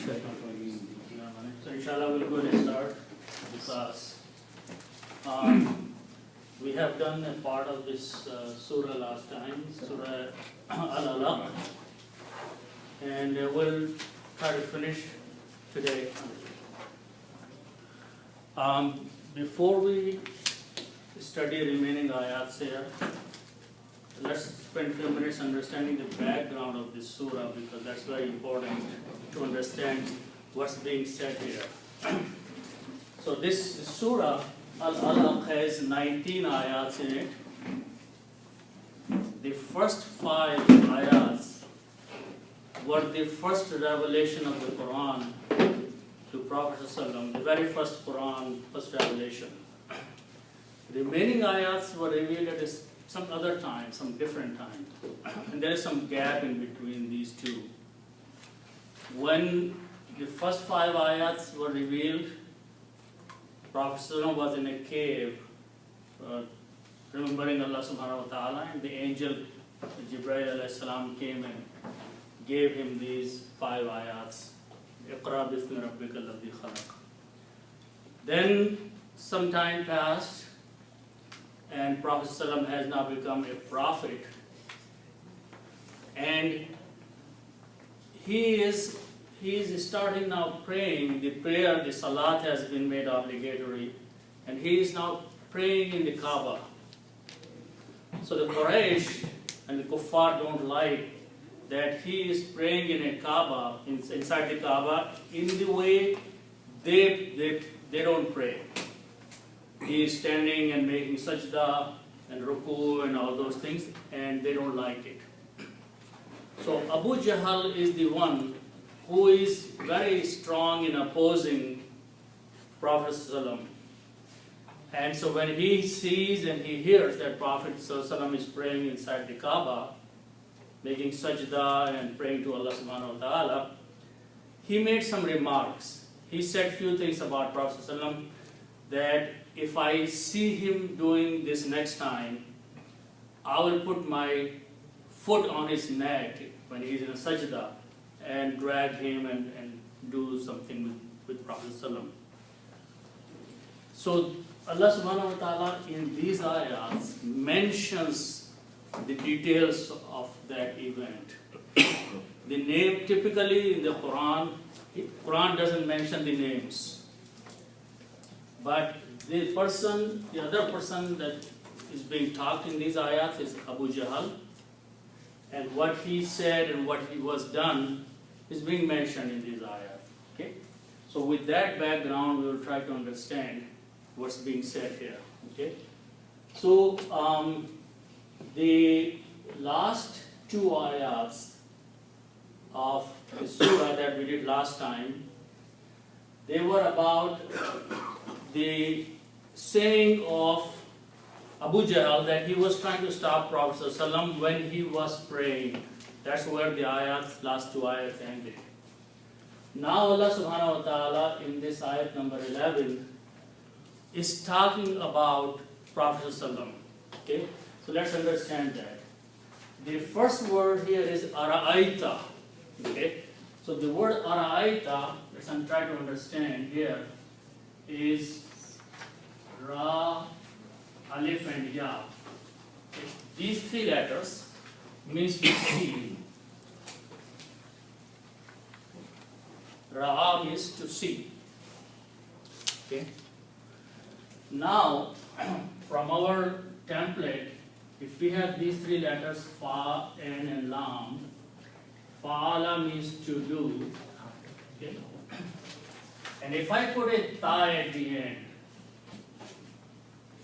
So inshallah we'll go and start the class. We have done a part of this surah last time, Surah AlAlaq, and we'll try to finish today. Before we study remaining ayats here, let's spend a few minutes understanding the background of this surah, because that's very important to understand what's being said here. So this surah AlAlaq has 19 ayats in it. The first 5 ayats were the first revelation of the Quran to Prophet ﷺ, the very first Quran, first revelation. The remaining ayats were revealed at some other time, some different time. And there is some gap in between these two. When the first 5 ayats were revealed, Prophet ﷺ was in a cave, remembering Allah subhanahu wa ta'ala, and the angel Jibreel alayhi salam came and gave him these 5 ayats. Iqra bismi rabbika alladhi khalaq. Then some time passed, and Prophet ﷺ has now become a prophet, and he is starting now praying. The prayer, the salat has been made obligatory, and he is now praying in the Kaaba. So the Quraysh and the Kuffar don't like that he is praying in a Kaaba, inside the Kaaba, in the way they don't pray. He is standing and making sajda and ruku and all those things, and they don't like it. So Abu Jahl is the one who is very strong in opposing Prophet ﷺ. And so when he sees and he hears that Prophet ﷺ is praying inside the Kaaba, making sajda and praying to Allah subhanahu wa ta'ala, he made some remarks. He said few things about Prophet ﷺ, that if I see him doing this next time, I will put my foot on his neck when he's in a sajda and drag him and do something with Prophet ﷺ. So Allah subhanahu wa ta'ala in these ayats mentions the details of that event. The name, typically in the Quran doesn't mention the names. But the other person that is being talked in these ayats is Abu Jahl. And what he said and what he was done is being mentioned in these ayats. Okay? So with that background, we will try to understand what's being said here. Okay? So the last 2 ayats of the surah that we did last time, they were about the saying of Abu Jahl that he was trying to stop Prophet ﷺ when he was praying. That's where the last 2 ayats ended. Now Allah subhanahu wa ta'ala in this ayat number 11 is talking about Prophet ﷺ. Okay? So let's understand that. The first word here is ara'aita. Okay? So the word ara'aita, let's try to understand here, is Ra, Alif and Ya. Okay. These 3 letters means to see. Ra means to see. Okay. Now, from our template, if we have these 3 letters, Fa, Ain and Lam, Fa'ala means to do. Okay. And if I put a Ta at the end,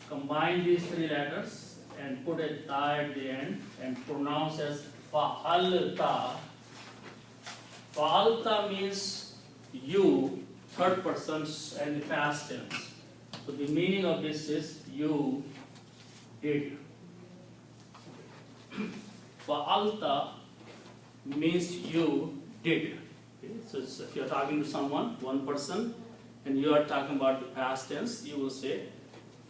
combine these 3 letters and put a Ta at the end and pronounce as Fa'alta. Fa'alta means you, 3rd person and the past tense. So the meaning of this is you did. Fa'alta means you did. Okay? So if you're talking to someone, one person, and you are talking about the past tense, you will say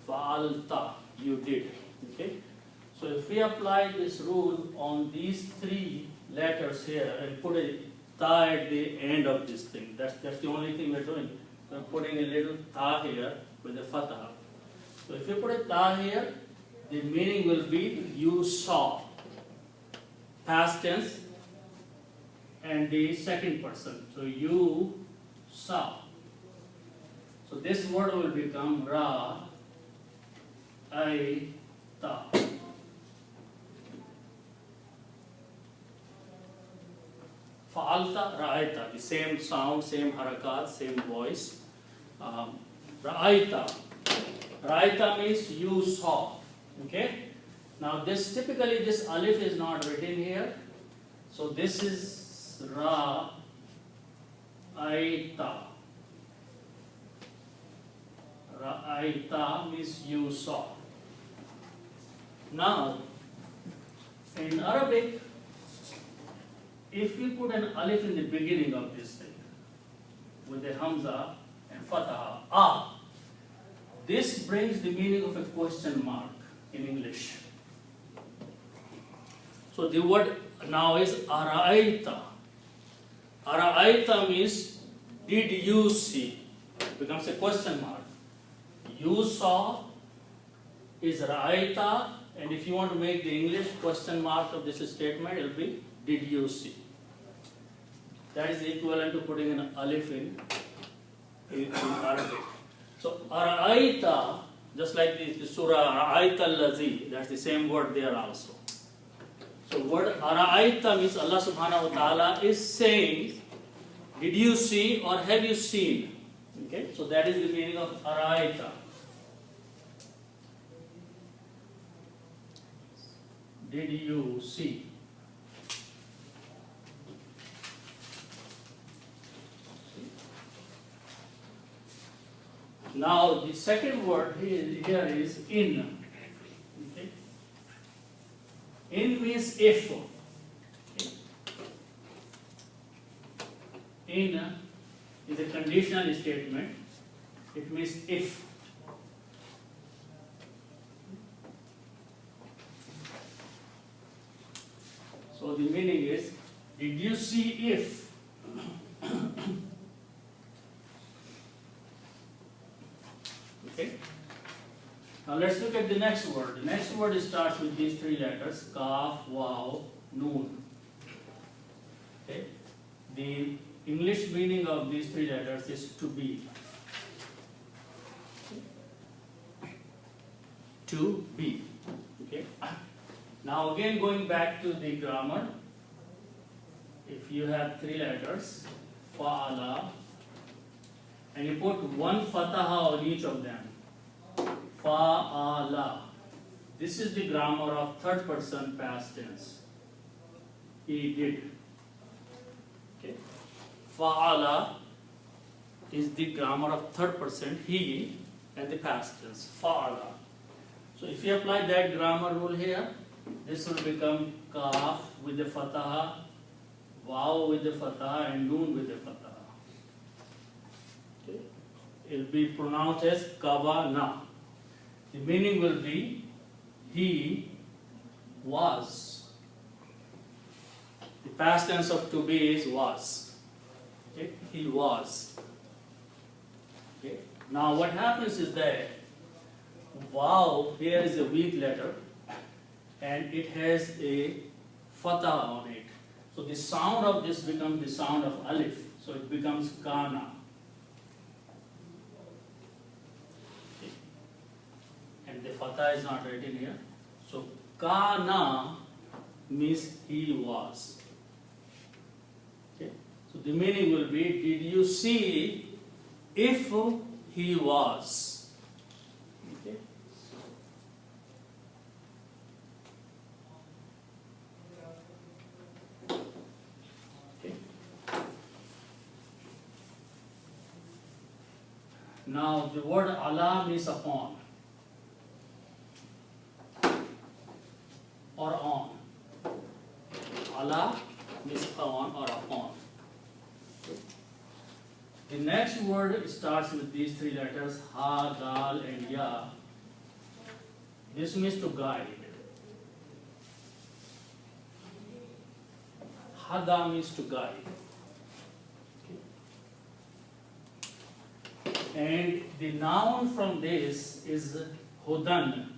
Fa'alta, you did. Okay? So if we apply this rule on these 3 letters here and put a ta at the end of this thing. That's the only thing we're doing. We're putting a little ta here with a fatah. So if you put a ta here, the meaning will be you saw. Past tense and the second person. So you saw. So this word will become ra I ta. Fa'alta, ra'aita, the same sound, same harakat, same voice. Ra'aita. Ra'aita means you saw. Okay? Now typically this alif is not written here. So this is ra'aita. Ra'aita means you saw. Now, in Arabic, if we put an alif in the beginning of this thing, with the hamza and fatah, this brings the meaning of a question mark in English. So the word now is ara'aita. Ara'aita means, did you see? It becomes a question mark. You saw is ra'aita, and if you want to make the English question mark of this statement, it will be, did you see? That is equivalent to putting an alif in Arabic. So ara'aita, just like the Surah AlAlaq, that's the same word there also. So word ara'aita means Allah subhanahu wa ta'ala is saying, did you see or have you seen? Okay, so that is the meaning of ara'aita. Did you see? Now the second word here is in. Okay. In means if. Okay. In is a conditional statement. It means if. So the meaning is, did you see if? Okay. Now let's look at the next word. The next word starts with these three letters: kaf, waw, noon. Okay. The English meaning of these three letters is to be. To be. Okay. Now again going back to the grammar, if you have three letters, fa'ala, and you put one fataha on each of them, fa'ala. This is the grammar of third person past tense. He did. Okay. Fa'ala is the grammar of third person, he, and the past tense, fa'ala. So if you apply that grammar rule here, this will become kaf with the fataha, waw with the fataha, and noon with the fataha. Okay. It will be pronounced as kavana. The meaning will be, he was. The past tense of to be is was. Okay. He was. Okay. Now what happens is that waw here is a weak letter, and it has a fatah on it. So the sound of this becomes the sound of alif. So it becomes kana. Okay. And the fatah is not written here. So kana means he was. Okay. So the meaning will be, did you see if he was? Okay. Now the word ala means upon or on. Ala means on or upon. The next word starts with these three letters, ha, dal, and ya. This means to guide. Hada means to guide. And the noun from this is Hudan,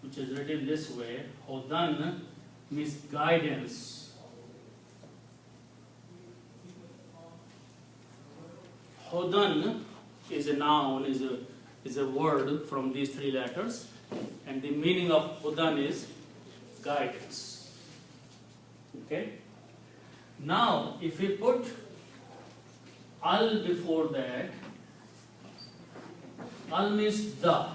which is written this way. Hudan means guidance. Hudan is a noun, is a word from these three letters, and the meaning of Hudan is guidance. Okay? Now, if we put al before that, al means the.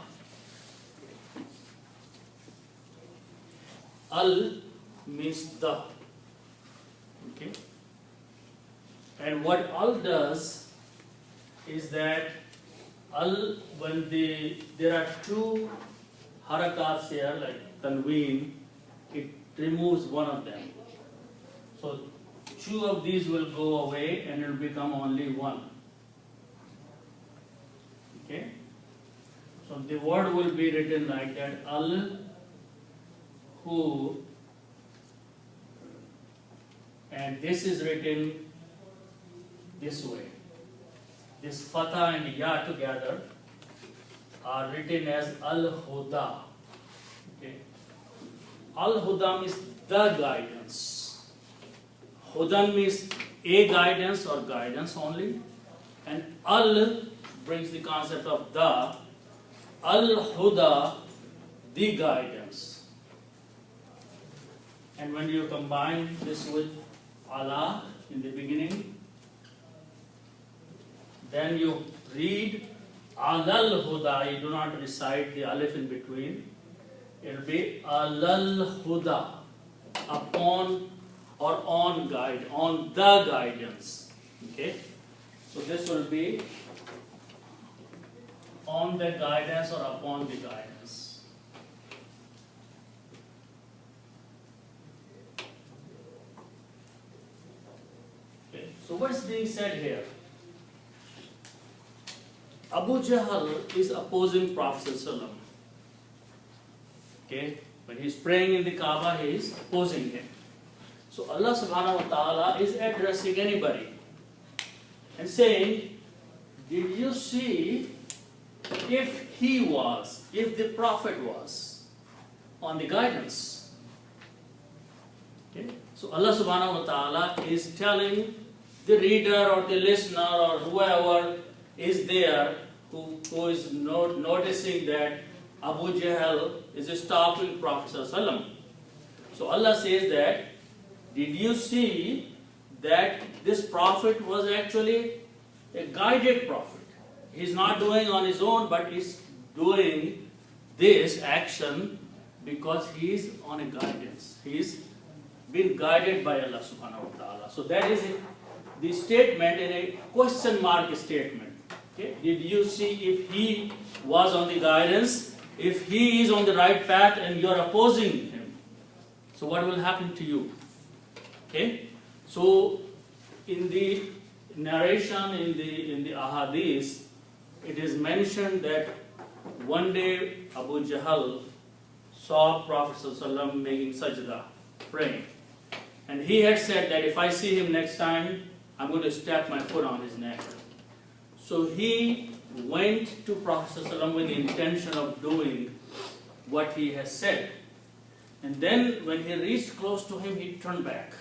Al means the. Okay? And what al does is that al, when there are two harakats here, like tanween, it removes one of them. So two of these will go away and it will become only one. Okay? So the word will be written like that, al, who, and this is written this way. This fatha and ya together are written as al-huda. Okay? Al-huda means the guidance. Hudan means a guidance or guidance only. And al brings the concept of the. Al-huda, the guidance. And when you combine this with Allah in the beginning, then you read Alal Huda, you do not recite the alif in between. It will be Alal Huda, upon or on guide, on the guidance. Okay? So this will be on the guidance or upon the guidance. Okay. So what's being said here? Abu Jahl is opposing Prophet ﷺ. Okay, when he's praying in the Kaaba, he is opposing him. So Allah subhanahu wa ta'ala is addressing anybody and saying, did you see if the Prophet was on the guidance? Okay, so Allah subhanahu wa ta'ala is telling the reader or the listener or whoever is there who is noticing that Abu Jahl is stopping Prophet ﷺ. So Allah says that, did you see that this Prophet was actually a guided Prophet? He's not doing on his own, but he's doing this action because he's on a guidance. He's been guided by Allah subhanahu wa ta'ala. So that is the statement in a question mark statement. Okay. Did you see if he was on the guidance, if he is on the right path and you are opposing him? So what will happen to you? Okay. So in the narration, in the ahadith, it is mentioned that one day Abu Jahl saw Prophet ﷺ making sajda, praying. And he had said that if I see him next time, I'm going to step my foot on his neck. So he went to Prophet ﷺ with the intention of doing what he has said. And then when he reached close to him, he turned back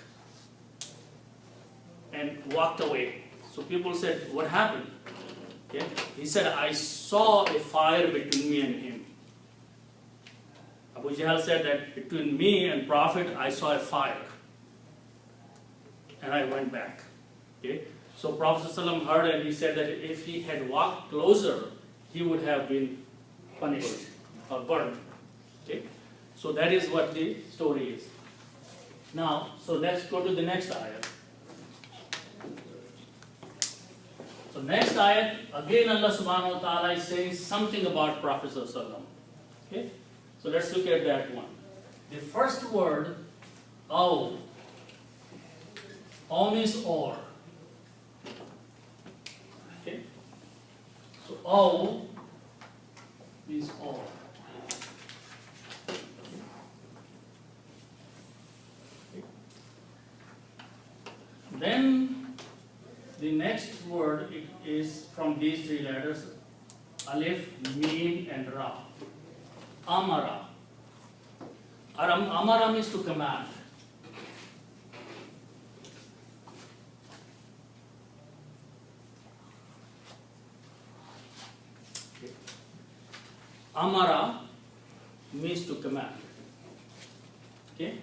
and walked away. So people said, what happened? Okay. He said, I saw a fire between me and him. Abu Jahl said that between me and Prophet, I saw a fire. And I went back. Okay. So Prophet ﷺ heard and he said that if he had walked closer, he would have been punished or burned. Okay? So that is what the story is. Now, so let's go to the next ayat. So next ayat, again Allah subhanahu wa ta'ala is saying something about Prophet ﷺ. Okay? So let's look at that one. The first word, aw. Aw means or. Okay? So aw means or. Okay. Then the next word is from these three letters, Alif, Mim and Ra. Amara. Amara means to command. Okay. Amara means to command. Okay.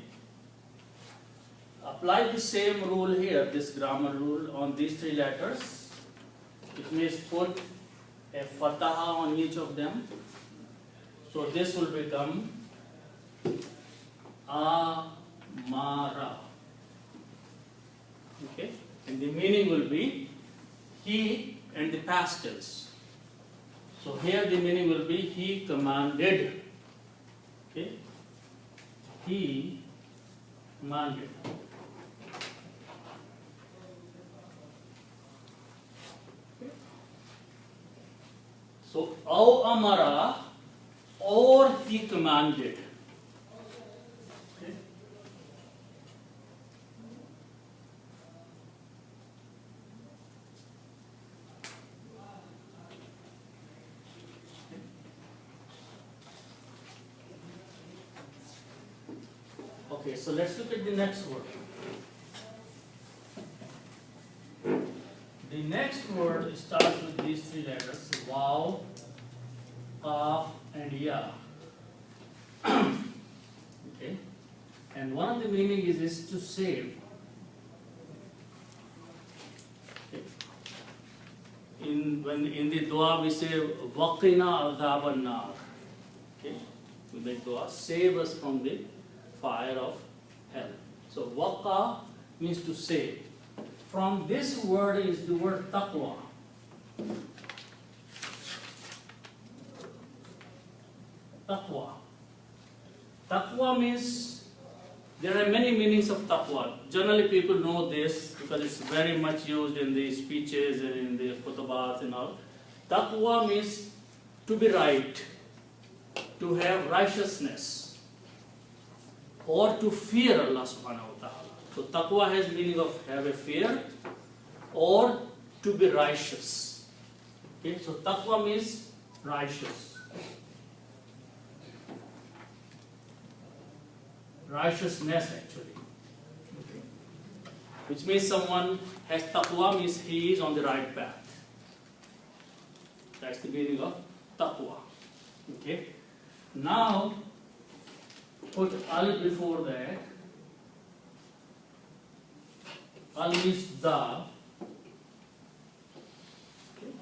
Apply the same rule here, this grammar rule on these three letters. It means put a fataha on each of them. So this will become Amara. Okay? And the meaning will be he and the past tense. So here the meaning will be he commanded. Okay? He commanded. So, Aw Amara, or he commanded. Okay. Okay, so let's look at the next word. The next word starts with these three letters, Waw, Qaf, and Ya. Okay, and one of the meaning is to save. Okay. In the dua we say Waqina adhab an-nar. Okay, we make dua, save us from the fire of hell. So Waqa means to save. From this word is the word taqwa. Taqwa. Taqwa means, there are many meanings of taqwa. Generally people know this because it's very much used in the speeches and in the khutbahs and all. Taqwa means to be right, to have righteousness, or to fear Allah subhanahu wa ta'ala. So taqwa has meaning of have a fear or to be righteous. Okay, so taqwa means righteous. Righteousness actually. Okay. Which means someone has taqwa means he is on the right path. That's the meaning of taqwa. Okay. Now put al before that. Al means the. Okay.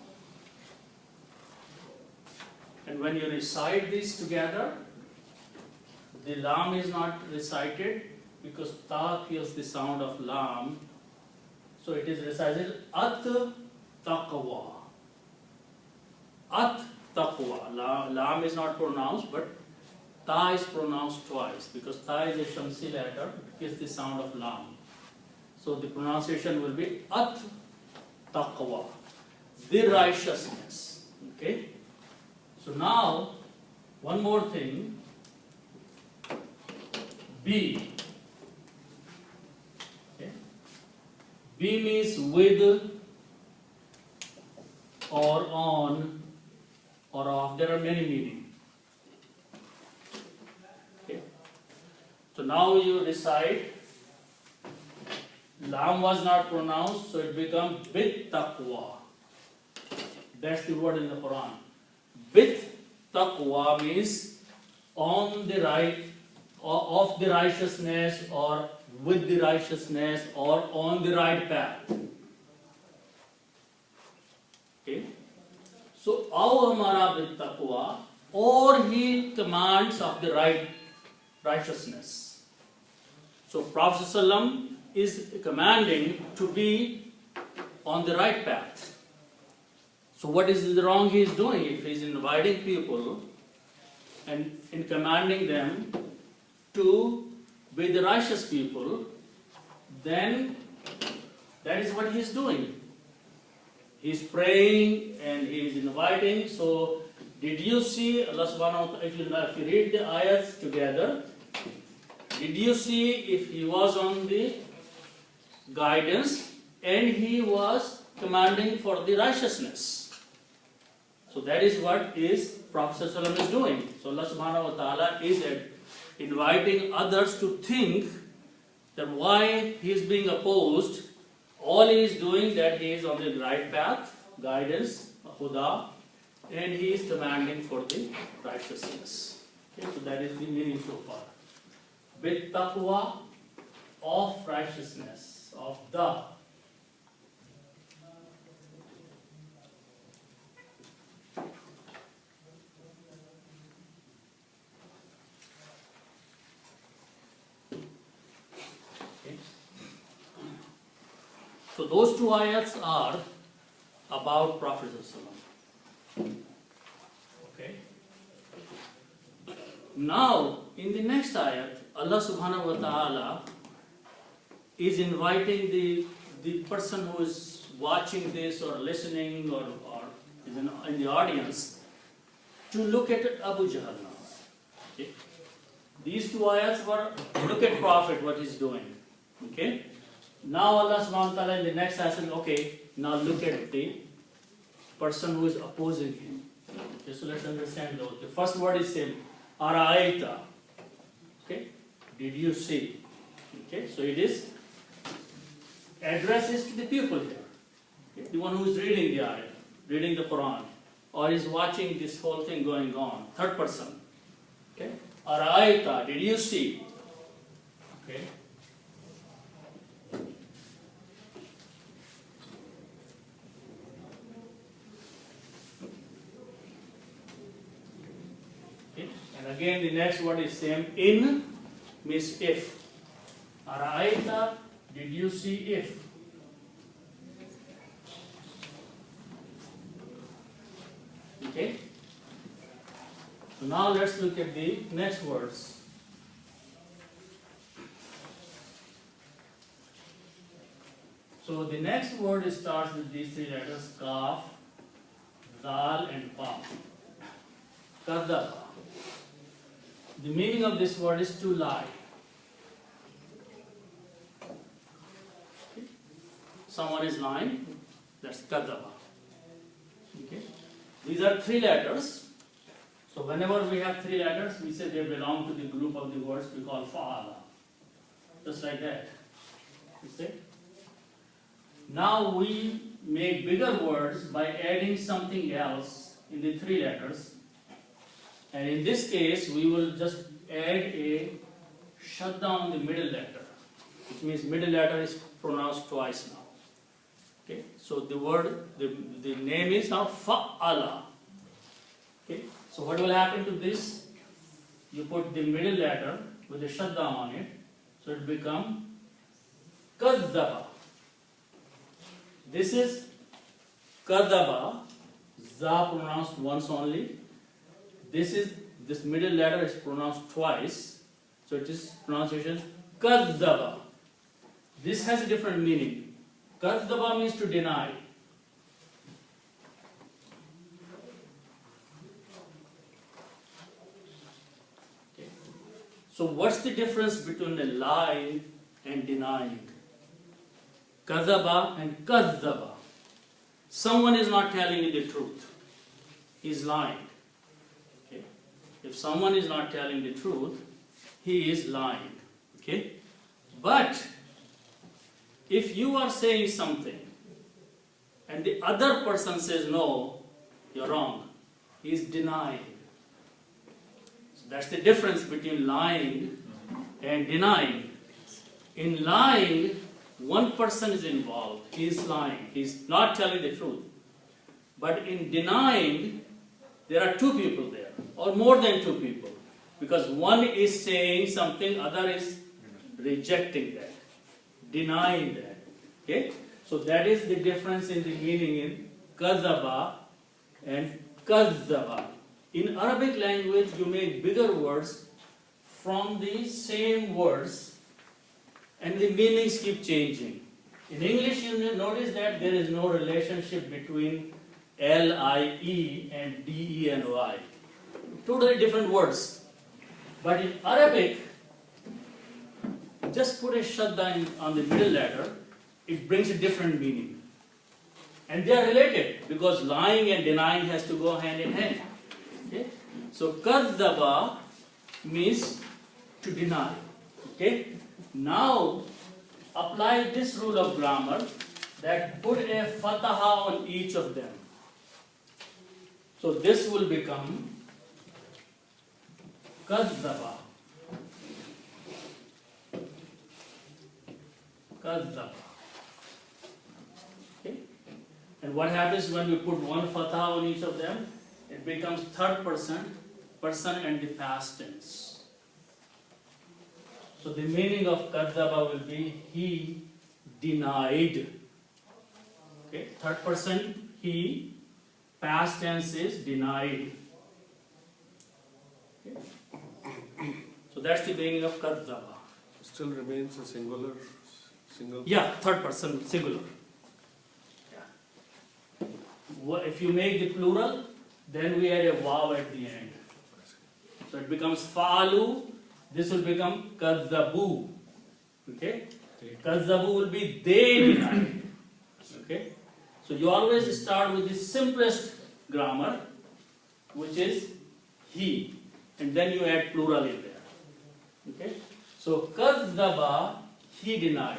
And when you recite these together, the lam is not recited because ta kills the sound of lam. So it is recited at taqwa. At taqwa. Lam is not pronounced, but ta is pronounced twice because ta is a shamsi letter, it gives the sound of lam. So the pronunciation will be at taqwa, the righteousness. Okay. So now, one more thing. B. Okay. B means with or on or off. There are many meanings. Okay. So now you recite. Lam was not pronounced, so it becomes bit taqwa. That's the word in the Quran. Bit taqwa means on the right, or of the righteousness, or with the righteousness, or on the right path. Okay. So, aw amara bit taqwa, or he commands of the righteousness. So, Prophet ﷺ is commanding to be on the right path. So what is the wrong he is doing? If he is inviting people and in commanding them to be the righteous people, then that is what he is doing. He is praying and he is inviting. So did you see Allah subhanahu wa ta'ala, if you read the ayats together, did you see if he was on the guidance and he was commanding for the righteousness. So that is what Prophet ﷺ is doing. So Allah subhanahu wa ta'ala is inviting others to think that why he is being opposed, all he is doing that he is on the right path, guidance, huda, and he is commanding for the righteousness. Okay, so that is the meaning so far. Bit taqwa, of righteousness, of the. So those two ayats are about Prophet ﷺ. Okay. Now, in the next ayat, Allah subhanahu wa ta'ala is inviting the person who is watching this or listening or is in the audience to look at Abu Jahl now. Okay. These two ayats were, look at Prophet, what he's doing. Okay. Now Allah subhanahu wa ta'ala in the next ayat says, okay, now look at the person who is opposing him. Okay, so let's understand those. The first word is same, Ara'aita. Okay, did you see? Okay, so it is addresses to the people here. Okay, the one who is reading the ayat, reading the Quran, or is watching this whole thing going on. Third person. Okay, Ara'aita, did you see? Okay. And again, the next word is same. In means if. Ara'aita, did you see if? Okay. So now let's look at the next words. So the next word starts with these three letters: Kaf, Zal, and Pa. Kadaba. The meaning of this word is to lie. Okay. Someone is lying, that's kadaba. Okay. These are three letters. So whenever we have three letters, we say they belong to the group of the words we call fa'ala. Just like that. You see? Now we make bigger words by adding something else in the three letters. And in this case, we will just add a shut down the middle letter, which means middle letter is pronounced twice now. Okay, so the word, the name is now fa'ala. Okay, so what will happen to this? You put the middle letter with a shut down on it, so it becomes kadaba. This is kadaba, za pronounced once only. This middle letter is pronounced twice, so it is pronunciation kadaba. This has a different meaning. Kadaba means to deny. Okay. So what's the difference between a lie and denying? Kadaba and kadaba. Someone is not telling you the truth. He is lying. If someone is not telling the truth, he is lying. Okay? But if you are saying something and the other person says, no, you're wrong, he is denying. So that's the difference between lying and denying. In lying, one person is involved. He is lying. He is not telling the truth. But in denying, there are two people there, or more than two people, because one is saying something, other is rejecting that, denying that. Okay? So that is the difference in the meaning in kadaba and kazzaba. In Arabic language, you make bigger words from the same words, and the meanings keep changing. In English, you notice that there is no relationship between L-I-E and D-E-N-Y. Totally different words. But in Arabic, just put a shadda on the middle letter, it brings a different meaning. And they are related because lying and denying has to go hand in hand. Okay? So kadzaba means to deny. Okay? Now apply this rule of grammar that put a fataha on each of them. So this will become kadzaba. Kadzaba. Okay? And what happens when we put one fatha on each of them? It becomes third person and the past tense. So the meaning of kadzaba will be he denied. Okay? Third person he, past tense is denied. Okay? So that's the meaning of kadzaba. Still remains a single. Yeah, third person singular. Yeah. If you make the plural, then we add a waw at the end. So it becomes fa'alu. This will become kadzabu. Okay? Kadzabu will be they denied. Okay? So you always start with the simplest grammar, which is he, and then you add plural in there. Okay? So kadzaba, he denied.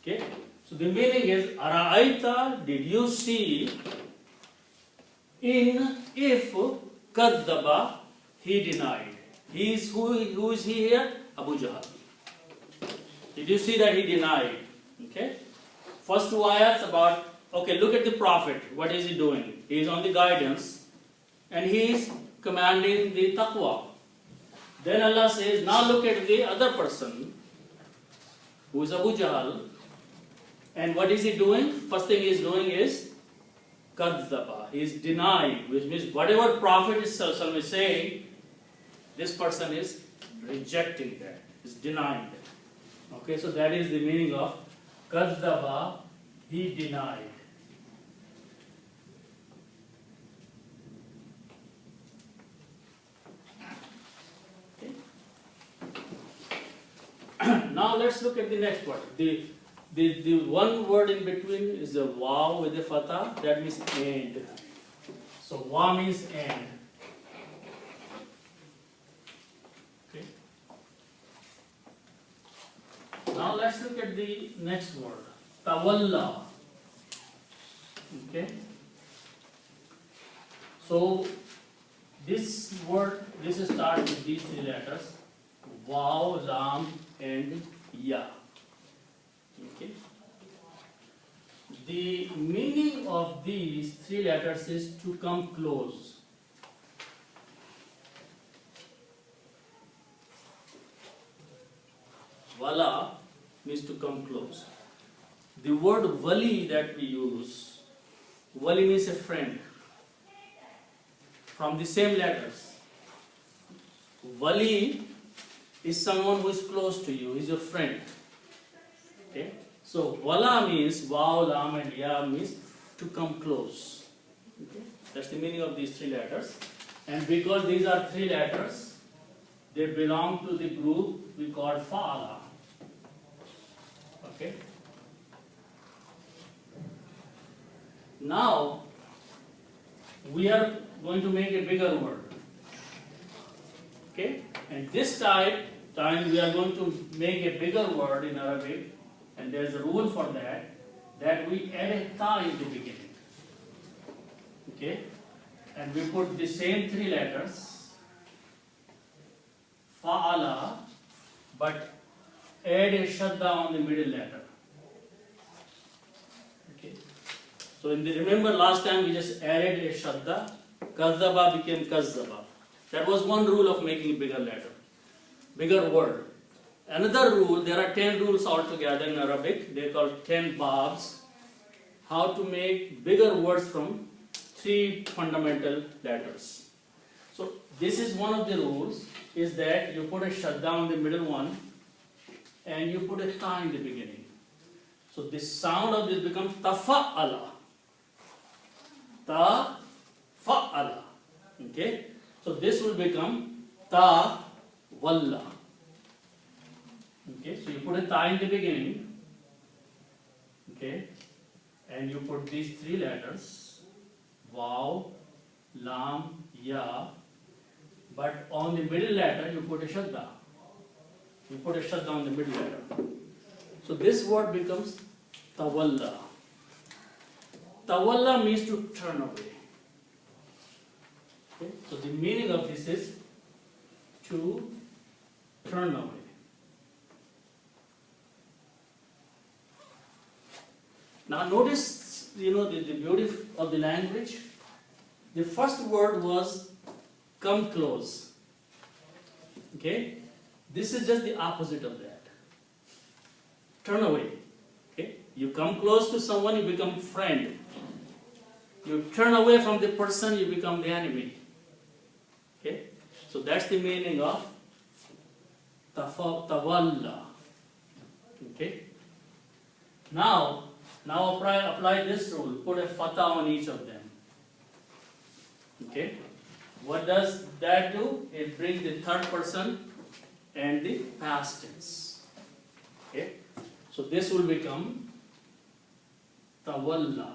Okay? So the meaning is ara'aita, did you see, in if kadzaba, he denied. He is who is he here? Abu Jahl. Did you see that he denied? Okay? First two ayats about, okay, look at the Prophet. What is he doing? He is on the guidance and he is commanding the taqwa. Then Allah says, now look at the other person who is Abu Jahl. And what is he doing? First thing he is doing is kadzaba. He is denying, which means whatever Prophet is saying, this person is rejecting that, is denying that. Okay, so that is the meaning of kadzaba, he denied. Okay. Now let's look at the next word. The one word in between is a waw with a fatha, that means and. So waw means and. Okay. Now let's look at the next word, tawalla. Okay. So this word, this starts with these three letters, waw, lam, and ya. Okay. The meaning of these three letters is to come close. Wala means to come close. The word wali that we use, wali means a friend. From the same letters. Wali is someone who is close to you, is your friend. Okay? So wala means waw, lam and ya means to come close. Okay? That's the meaning of these three letters. And because these are three letters, they belong to the group we call fa'ala. Okay? Now we are going to make a bigger word. Okay? And this time we are going to make a bigger word in Arabic. And there's a rule for that we add a ta in the beginning. Okay? And we put the same three letters, fa'ala, but add a shadda on the middle letter. Okay? So remember last time we just added a shadda, kazzaba became kazzaba. That was one rule of making a bigger letter, bigger word. Another rule, there are 10 rules altogether in Arabic. They are called 10 babs. How to make bigger words from 3 fundamental letters. So this is one of the rules, is that you put a shadda on the middle one and you put a ta in the beginning. So the sound of this becomes tafa'ala. Ta-fa'ala. Okay? So this will become ta-walla. Okay, so you put a ta in the beginning, okay, and you put these three letters, Waw, Lam, Ya, but on the middle letter you put a Shadda. You put a Shadda on the middle letter. So this word becomes Tawalla. Tawalla means to turn away. Okay? So the meaning of this is to turn away. Now notice, the beauty of the language. The first word was come close. Okay? This is just the opposite of that. Turn away. Okay? You come close to someone, you become friend. You turn away from the person, you become the enemy. Okay? So that's the meaning of tawalla. Okay? Now apply this rule. Put a fatha on each of them. Okay? What does that do? It brings the third person and the past tense. Okay? So this will become tawalla.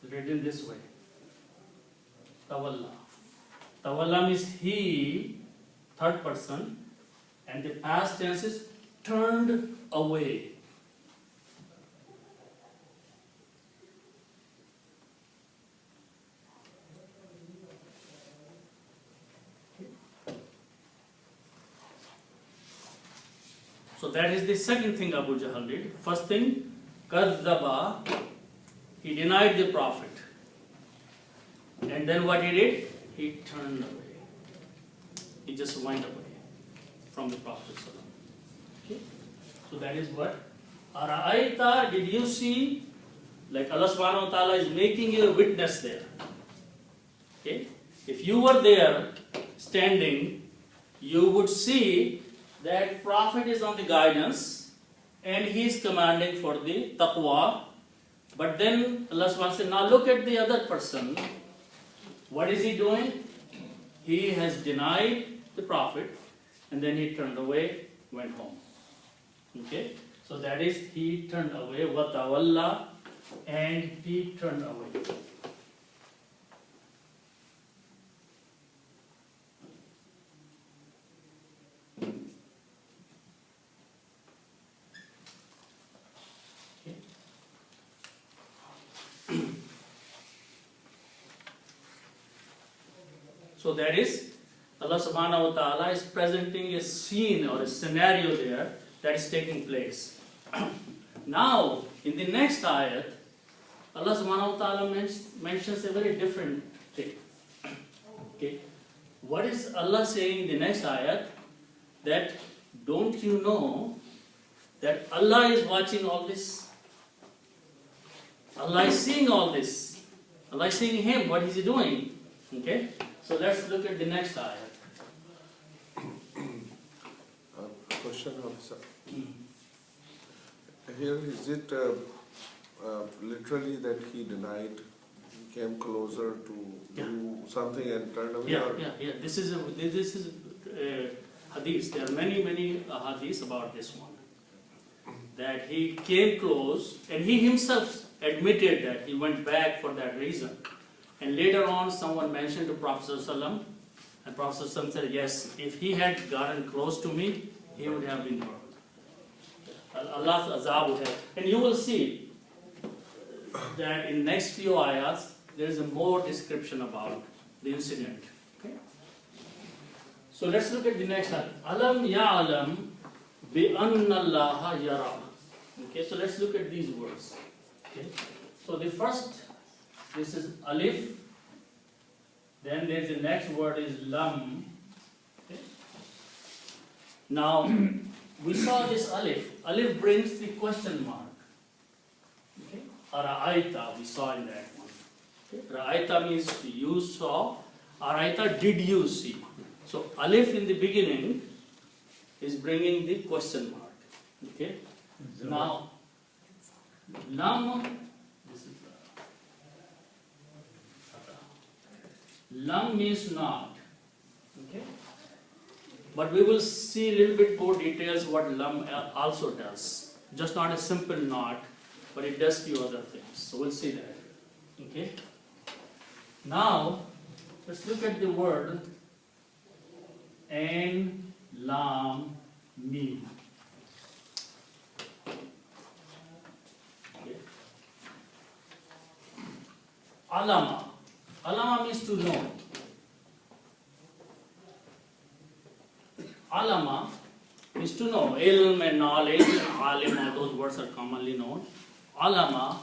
Written this way. Tawalla. Tawalla means he, third person, and the past tense is turned away. So that is the second thing Abu Jahl did. First thing, Kadhaba, he denied the Prophet. And then what he did? He turned away. He just went away from the Prophet. Okay? So that is what? Ara'aita, did you see? Like Allah subhanahu wa ta'ala is making you a witness there. Okay? If you were there, standing, you would see that Prophet is on the guidance and he is commanding for the taqwa. But then Allah subhanahu wa ta'ala said, now look at the other person. What is he doing? He has denied the Prophet and then he turned away, went home. Okay? So that is, he turned away, wa tawalla, and he turned away. So that is, Allah subhanahu wa ta'ala is presenting a scene or a scenario there that is taking place. Now, in the next ayat, Allah subhanahu wa ta'ala mentions a very different thing. Okay? What is Allah saying in the next ayat? That don't you know that Allah is watching all this? Allah is seeing all this. Allah is seeing him, what is he doing? Okay? So let's look at the next ayat. Question, officer. Here is it literally that he denied, he came closer to do something and turned away? Yeah. This is a hadith. There are many hadiths about this one. That he came close and he himself admitted that he went back for that reason. And later on, someone mentioned to Prophet ﷺ, and Prophet ﷺ said, yes, if he had gotten close to me, he would have been burned. Allah's azab would have. And you will see that in next few ayats, there is a more description about the incident. Okay? So let's look at the next ayat. Alam ya'alam bi anna Allaha yara. Okay, so let's look at these words. Okay? So the first, this is alif, then there's the next word is lam. Okay? Now, we saw this alif. Alif brings the question mark. Okay? Ara'aita, we saw in that one. Okay? Ra'aita means you saw. Ara'aita, did you see? So, alif in the beginning is bringing the question mark. Okay? Now, lam, this is lam means not. Okay? But we will see a little bit more details what lam also does. Just not a simple not, but it does few other things. So we'll see that. Okay. Now let's look at the word Ain Lam Mim. Okay. Alama. Alama means to know. Alama means to know. Ilm and knowledge, alim, all those words are commonly known. Alama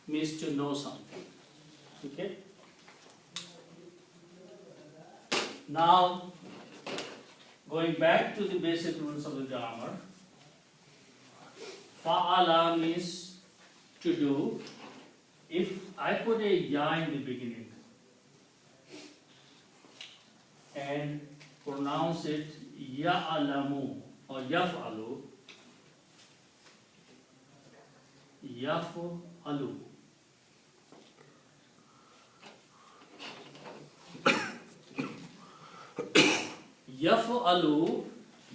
means to know something. Okay? Now, going back to the basic rules of the grammar, fa'ala means to do. If I put a ya in the beginning and pronounce it ya'alamu or yaf'alu, yaf'alu. Yaf'alu,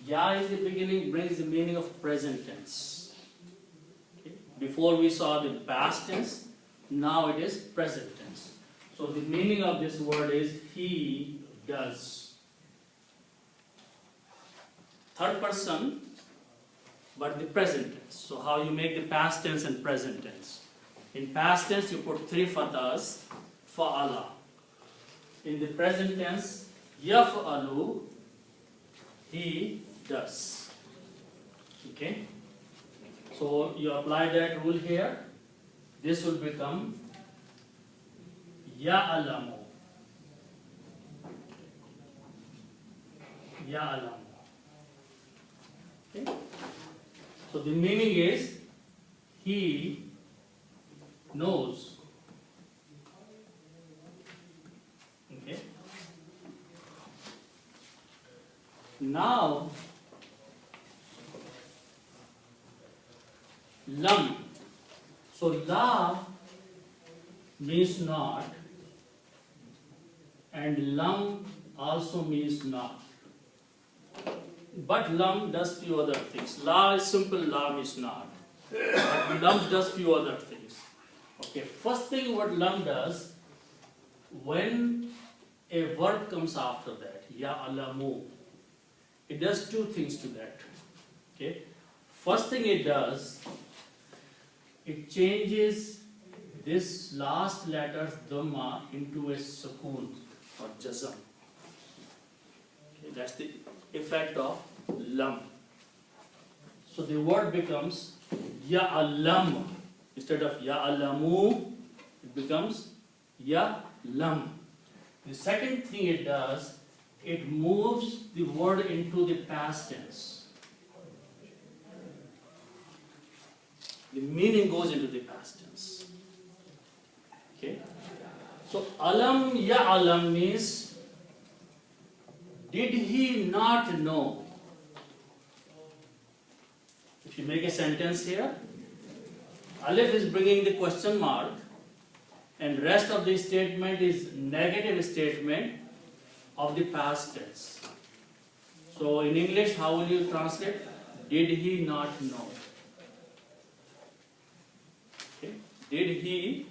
ya is the beginning, brings the meaning of present tense. Okay. Before we saw the past tense, now it is present tense. So the meaning of this word is he does. Third person, but the present tense. So how you make the past tense and present tense? In past tense you put 3 fathas, fa'ala. In the present tense, yaf'alu, he does. Okay? So you apply that rule here. This will become ya'alamu. Ya'alamu. Okay? So the meaning is he knows. Okay? Now, lam. So la means not, and lam also means not. But lam does few other things. La is simple, lam is not. But lam does few other things. Okay, first thing what lam does, when a verb comes after that, ya'alamu, it does 2 things to that. Okay, first thing it does, it changes this last letter dhamma into a sukoon or jazm. Okay, that's the effect of lam. So the word becomes ya'alam. Instead of ya'alamu, it becomes ya'lam. The second thing it does, it moves the word into the past tense. The meaning goes into the past tense. Okay? So alam ya'alam means, did he not know? If you make a sentence here, alif is bringing the question mark and rest of the statement is negative statement of the past tense. So in English, how will you translate? Did he not know? Okay.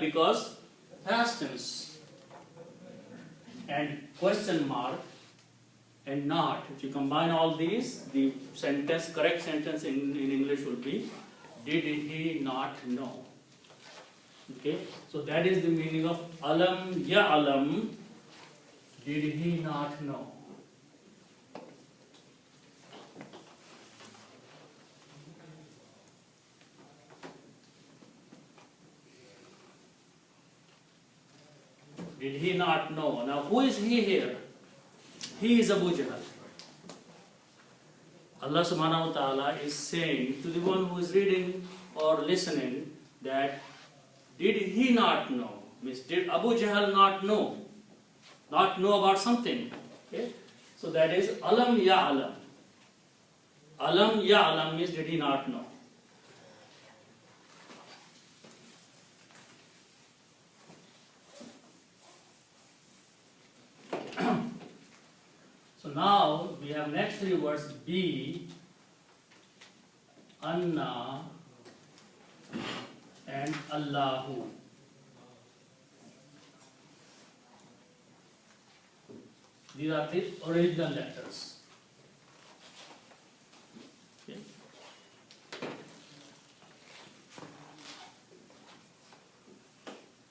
Because past tense and question mark and not. If you combine all these, the sentence, correct sentence in English will be, did he not know? Okay, so that is the meaning of alam ya'alam, did he not know? Did he not know? Now who is he here? He is Abu Jahl. Allah subhanahu wa ta'ala is saying to the one who is reading or listening that did he not know? Means did Abu Jahl not know? Not know about something. Okay? So that is alam ya'alam. Alam ya'alam means did he not know? So now we have next 3 words, bi, anna, and Allahu. These are the original letters. Okay.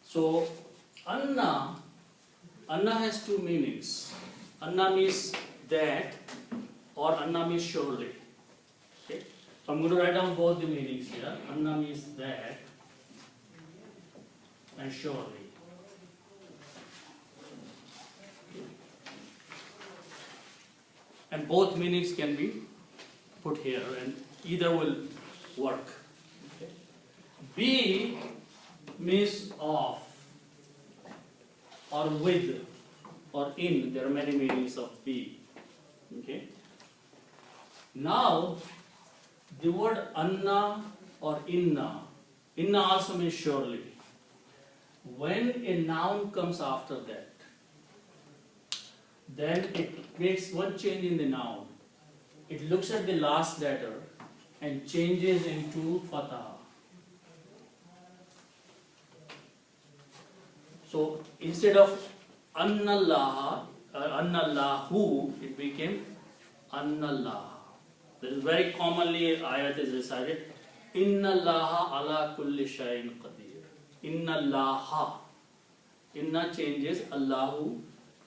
So, Anna has two meanings. Anna means that, or Anna means surely. Okay. So I'm going to write down both the meanings here. Anna means that and surely. And both meanings can be put here, and either will work. Okay. B means of, or with, or in. There are many meanings of be. Okay. Now, the word anna or inna also means surely. When a noun comes after that, then it makes one change in the noun. It looks at the last letter and changes into fatah. So instead of annallahu, it became annallah. This is very commonly ayat is recited. Inna Allaha ala kulli shayin qadir. Inna Allaha. Inna changes Allahu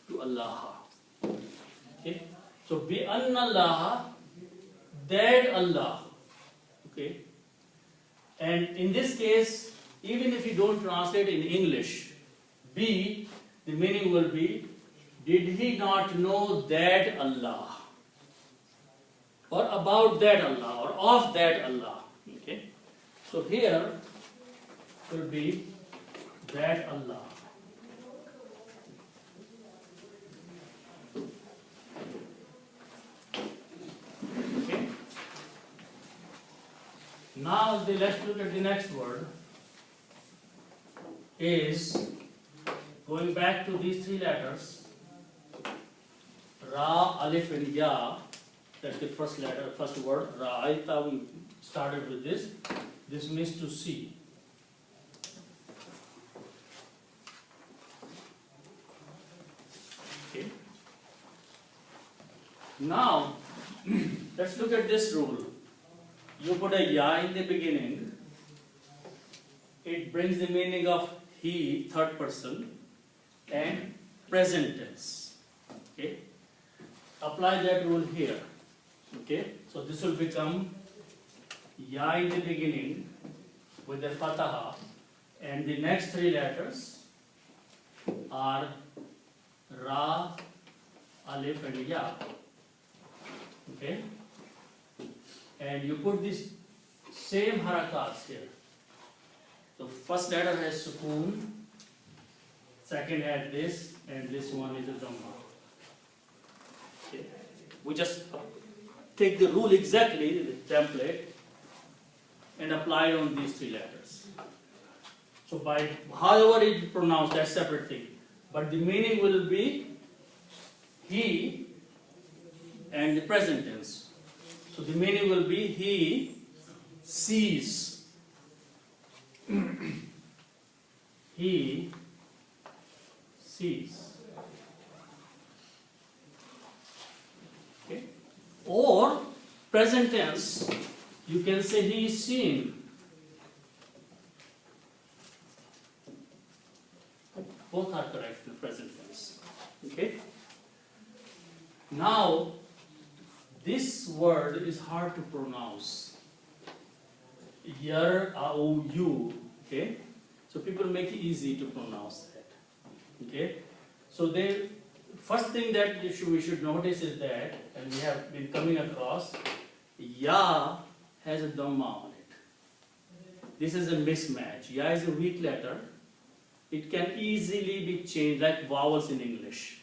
to Allah. Okay. So be anna Allah, that Allah. Okay. And in this case, even if you don't translate in English, be, the meaning will be, did he not know that Allah? Or about that Allah, or of that Allah. Okay. So here will be that Allah. Okay. Now let's look at the next word. Is going back to these three letters, Ra, Alif and Ya. That's the first letter, first word. Ra'aita, we started with this. This means to see. Okay. Now, let's look at this rule. You put a ya in the beginning, it brings the meaning of he, third person, and present tense. Okay. Apply that rule here. Okay, so this will become ya in the beginning with the fataha, and the next three letters are Ra, Alif and Ya. Okay, and you put this same harakats here. So first letter has sukoon, second had this, and this one is a dhamma. Okay, we just take the rule exactly, the template, and apply it on these three letters. So by however it is pronounced, that's a separate thing. But the meaning will be he and the present tense. So the meaning will be he sees. He sees. Okay. Or present tense, you can say he is seeing. Both are correct in the present tense. Okay. Now, this word is hard to pronounce. Yar, au, you. Okay. So people make it easy to pronounce that. Okay. So they, first thing that we should notice is that, and we have been coming across, ya has a dhamma on it. This is a mismatch. Ya is a weak letter. It can easily be changed like vowels in English.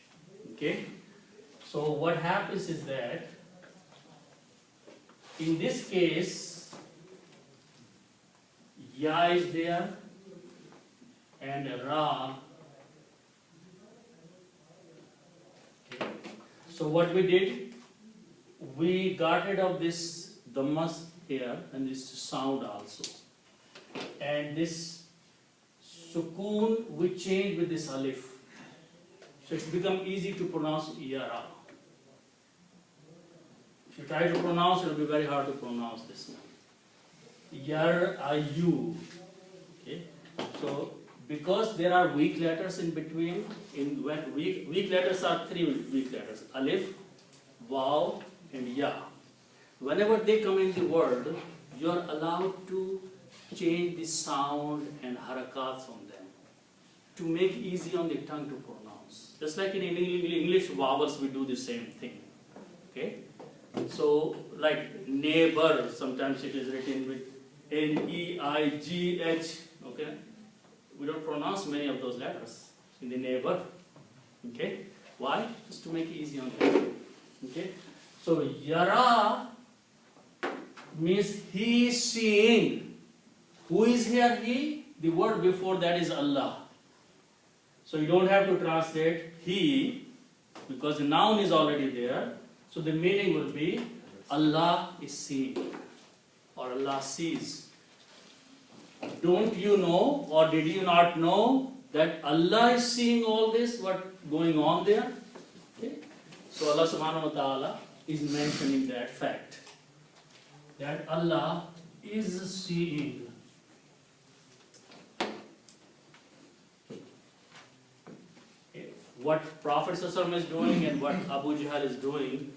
Okay. So what happens is that, in this case, ya is there and ra. Okay. So what we did, we got rid of this dhammas here and this sound also. and this sukoon we change with this alif. So it's become easy to pronounce yara. If you try to pronounce, it will be very hard to pronounce this one. Yar-ayu. Okay? So, because there are weak letters in between, weak letters are three weak letters: alif, waw, and ya. Whenever they come in the word, you are allowed to change the sound and harakats on them to make easy on the tongue to pronounce. Just like in English vowels, we do the same thing. Okay? So, like neighbor, sometimes it is written with N-E-I-G-H. Okay? We don't pronounce many of those letters in the neighbor. Okay? Why? Just to make it easy on them. Okay? So, yara means he is seeing. Who is here he? The word before that is Allah. So you don't have to translate he, because the noun is already there. So the meaning will be Allah is seeing, or Allah sees. Don't you know, or did you not know, that Allah is seeing all this, what going on there? Okay? So Allah subhanahu wa ta'ala is mentioning that fact, that Allah is seeing. What Prophet ﷺ is doing and what Abu Jahl is doing,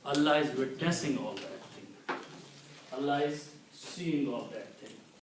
Allah is witnessing all that thing. Allah is seeing all that.